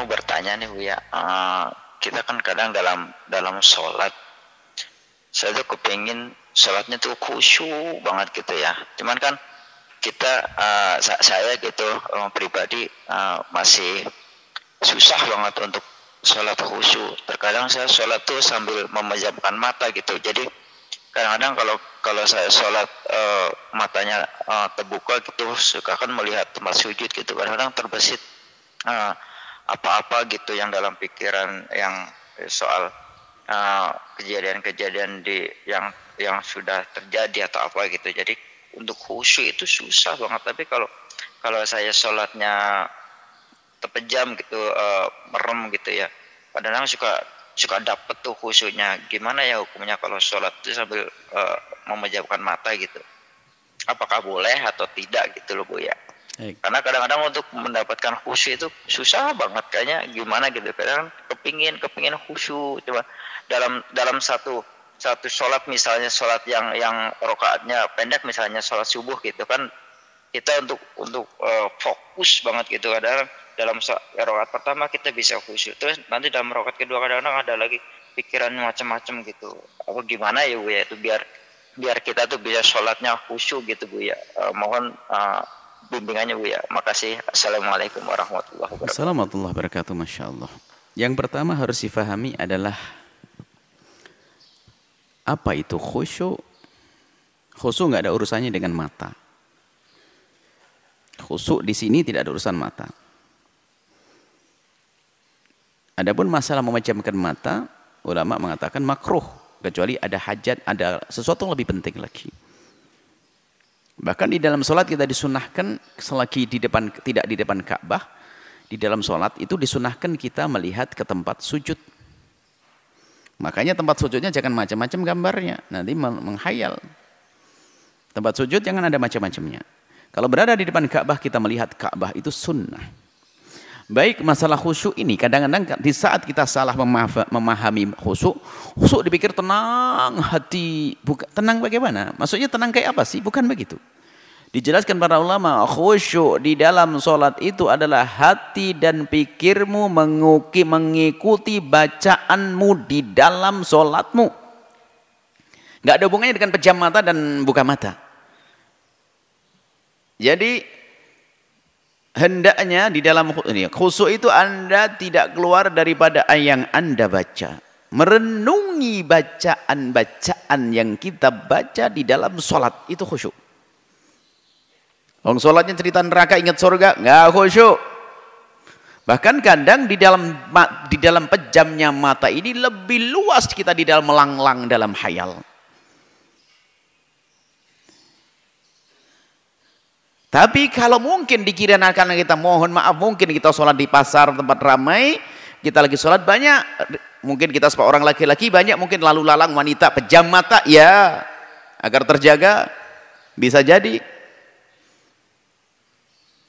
mau bertanya nih Bu ya. Kita kan kadang dalam sholat, saya tuh kepingin sholatnya tuh khusyuk banget gitu ya. Cuman kan kita, saya gitu pribadi masih susah banget untuk sholat khusyuk. Terkadang saya sholat tuh sambil memejamkan mata gitu. Jadi kadang-kadang kalau saya sholat matanya terbuka gitu, suka kan melihat tempat sujud gitu. Kadang-kadang terbesit apa-apa gitu yang dalam pikiran yang soal kejadian-kejadian yang sudah terjadi atau apa gitu. Jadi untuk khusyuk itu susah banget. Tapi kalau saya sholatnya terpejam gitu, merem gitu ya, kadang-kadang suka dapet tuh khusyuknya. Gimana ya hukumnya kalau sholat itu sambil memejamkan mata gitu? Apakah boleh atau tidak gitu loh Bu ya? Karena kadang-kadang untuk mendapatkan khusyuk itu susah banget, kayaknya gimana gitu. Kadang kepingin khusyuk, coba dalam satu sholat, misalnya sholat yang rakaatnya pendek, misalnya sholat subuh gitu kan, kita untuk fokus banget gitu. Kadang dalam rakaat pertama kita bisa khusyuk, terus nanti dalam rakaat kedua kadang-kadang ada lagi pikiran macam-macam gitu. Apa gimana ya Bu ya, itu biar kita tuh bisa sholatnya khusyuk gitu Bu ya. Mohon bimbingannya Bu ya. Makasih. Assalamualaikum warahmatullahi wabarakatuh. Assalamualaikum warahmatullahi wabarakatuh. Masya Allah. Yang pertama harus difahami adalah apa itu khusyuk. Khusyuk nggak ada urusannya dengan mata. Khusyuk di sini tidak ada urusan mata. Adapun masalah memejamkan mata, ulama mengatakan makruh, kecuali ada hajat, ada sesuatu yang lebih penting lagi. Bahkan di dalam sholat kita disunahkan, selagi tidak di depan Ka'bah, di dalam sholat itu disunahkan kita melihat ke tempat sujud. Makanya tempat sujudnya jangan macam-macam gambarnya, nanti menghayal. Tempat sujud jangan ada macam-macamnya. Kalau berada di depan Ka'bah, kita melihat Ka'bah itu sunnah. Baik masalah khusyuk ini, kadang-kadang di saat kita salah memahami khusyuk dipikir tenang hati. Tenang bagaimana? Maksudnya tenang kayak apa sih? Bukan begitu. Dijelaskan para ulama, khusyuk di dalam sholat itu adalah hati dan pikirmu mengikuti bacaanmu di dalam sholatmu. Nggak ada hubungannya dengan pejam mata dan buka mata. Jadi hendaknya di dalam khusyuk itu Anda tidak keluar daripada yang Anda baca. Merenungi bacaan-bacaan yang kita baca di dalam sholat, itu khusyuk. Kalau sholatnya cerita neraka ingat surga, nggak khusyuk. Bahkan kadang di dalam pejamnya mata ini lebih luas kita di dalam melanglang dalam khayal. Tapi kalau mungkin dikira karena kita mohon maaf, mungkin kita sholat di pasar tempat ramai, kita lagi sholat banyak, mungkin kita sebagai orang laki-laki banyak, mungkin lalu lalang wanita pejam mata, ya agar terjaga, bisa jadi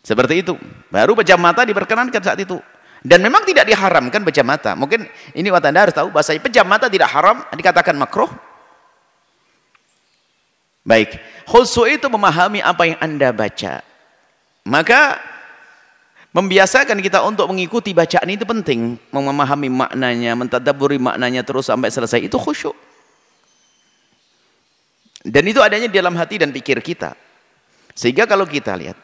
seperti itu. Baru pejam mata diperkenankan saat itu. Dan memang tidak diharamkan pejam mata. Mungkin ini Anda harus tahu bahasanya pejam mata tidak haram, dikatakan makruh. Baik, khusyuk itu memahami apa yang Anda baca. Maka membiasakan kita untuk mengikuti bacaan itu penting, memahami maknanya, mentadabburi maknanya terus sampai selesai, itu khusyuk. Dan itu adanya di dalam hati dan pikir kita. Sehingga kalau kita lihat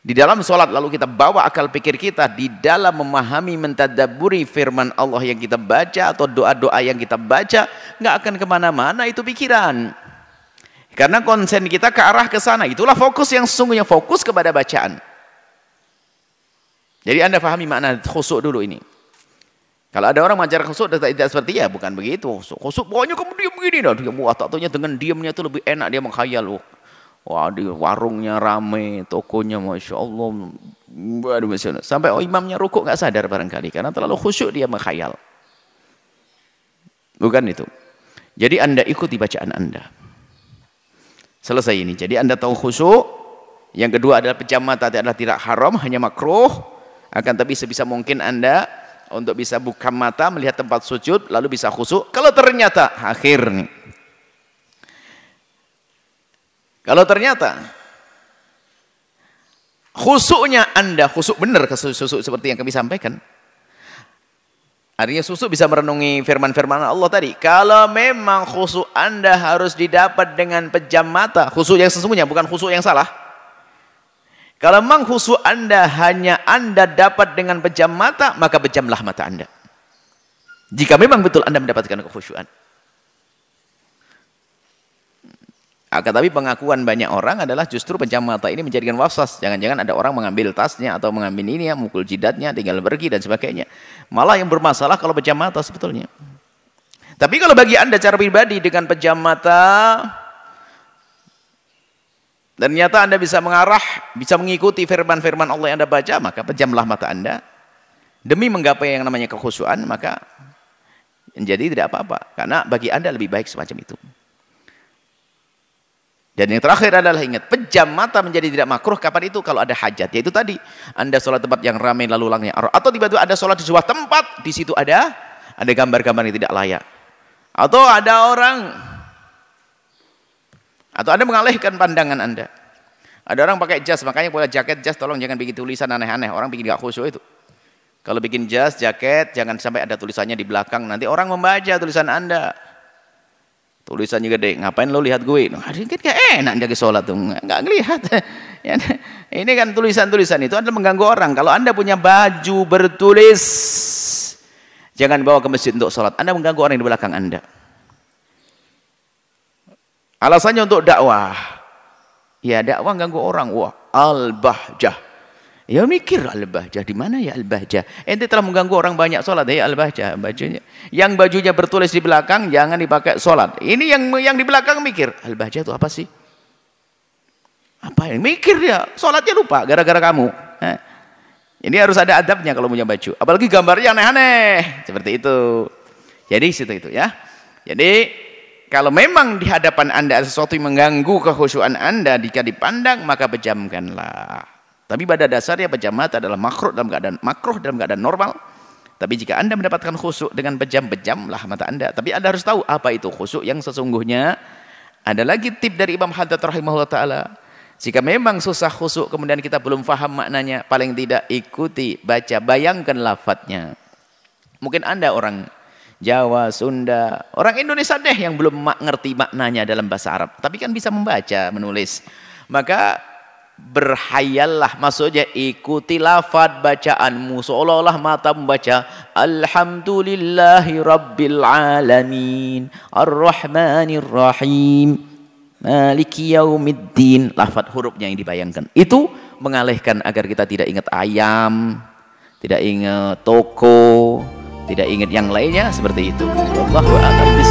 di dalam sholat lalu kita bawa akal pikir kita di dalam memahami, mentadabburi firman Allah yang kita baca atau doa-doa yang kita baca, nggak akan kemana-mana itu pikiran. Karena konsen kita ke arah ke sana. Itulah fokus yang sesungguhnya, fokus kepada bacaan. Jadi Anda pahami makna khusyuk dulu ini. Kalau ada orang mengajar khusyuk tidak seperti ya, bukan begitu. Khusyuk pokoknya kamu diam begini. Dia ataunya dengan diamnya itu lebih enak, dia menghayal. Wah, di warungnya rame, tokonya Masya Allah. Sampai imamnya rukuk nggak sadar barangkali. Karena terlalu khusyuk dia menghayal. Bukan itu. Jadi Anda ikuti bacaan Anda. Selesai ini. Jadi Anda tahu khusyuk. Yang kedua adalah pejam mata adalah tidak haram, hanya makruh. Akan tapi sebisa mungkin Anda untuk bisa buka mata, melihat tempat sujud, lalu bisa khusyuk. Kalau ternyata akhir nih. Kalau ternyata khusyuknya Anda khusyuk benar, khusyuk seperti yang kami sampaikan. Artinya khusyuk bisa merenungi firman-firman Allah tadi. Kalau memang khusyuk Anda harus didapat dengan pejam mata, khusyuk yang sesungguhnya, bukan khusyuk yang salah. Kalau memang khusyuk Anda hanya Anda dapat dengan pejam mata, maka pejamlah mata Anda. Jika memang betul Anda mendapatkan kekhusyuan. Tapi pengakuan banyak orang adalah justru pejam mata ini menjadikan waswas. Jangan-jangan ada orang mengambil tasnya atau mengambil ini, mukul jidatnya, tinggal pergi dan sebagainya. Malah yang bermasalah kalau pejam mata sebetulnya. Tapi kalau bagi Anda cara pribadi dengan pejam mata, ternyata Anda bisa mengarah, bisa mengikuti firman-firman Allah yang Anda baca, maka pejamlah mata Anda. Demi menggapai yang namanya kekhusyuan, maka menjadi tidak apa-apa. Karena bagi Anda lebih baik semacam itu. Dan yang terakhir adalah ingat, pejam mata menjadi tidak makruh kapan itu? Kalau ada hajat, yaitu tadi Anda sholat tempat yang ramai lalu langnya, atau tiba-tiba ada sholat di sebuah tempat, di situ ada gambar-gambar yang tidak layak, atau ada orang, atau Anda mengalihkan pandangan Anda. Ada orang pakai jas, makanya pakai jaket jas, tolong jangan bikin tulisan aneh-aneh, orang bikin gak khusyuk itu. Kalau bikin jas, jaket, jangan sampai ada tulisannya di belakang, nanti orang membaca tulisan Anda. Tulisannya gede, ngapain lo lihat gue? Nah, kan gak enak jaga sholat tuh, nggak ngelihat. Ini kan tulisan-tulisan itu adalah mengganggu orang. Kalau Anda punya baju bertulis, jangan bawa ke masjid untuk sholat. Anda mengganggu orang di belakang Anda. Alasannya untuk dakwah. Ya dakwah ganggu orang. Wah, al-bahjah. Ya mikir al-bahjah, di mana ya al-bahjah? Ente telah mengganggu orang banyak sholat, ya al-bahjah, bajunya. Yang bajunya bertulis di belakang jangan dipakai sholat. Ini yang di belakang mikir, al-bahjah itu apa sih? Apa yang mikir ya? Sholatnya lupa gara-gara kamu. Ini harus ada adabnya kalau punya baju. Apalagi gambarnya aneh-aneh, seperti itu. Jadi situ itu ya. Jadi kalau memang di hadapan Anda ada sesuatu yang mengganggu kekhusyuan Anda, jika dipandang maka pejamkanlah. Tapi pada dasarnya pejam mata adalah makruh dalam keadaan normal. Tapi jika Anda mendapatkan khusyuk dengan pejamlah mata Anda. Tapi Anda harus tahu apa itu khusyuk yang sesungguhnya. Ada lagi tip dari Imam Haddad rahimahullah ta'ala. Jika memang susah khusyuk kemudian kita belum paham maknanya, paling tidak ikuti, baca, bayangkan lafadznya. Mungkin Anda orang Jawa, Sunda, orang Indonesia deh yang belum ngerti maknanya dalam bahasa Arab. Tapi kan bisa membaca, menulis. Maka berhayallah, maksudnya ikuti lafaz bacaanmu seolah-olah mata membaca alhamdulillahi rabbil alamin arrahmanir rahim maliki yaumiddin. Lafaz hurufnya yang dibayangkan itu mengalihkan agar kita tidak ingat ayam, tidak ingat toko, tidak ingat yang lainnya seperti itu. Wallahu a'lam.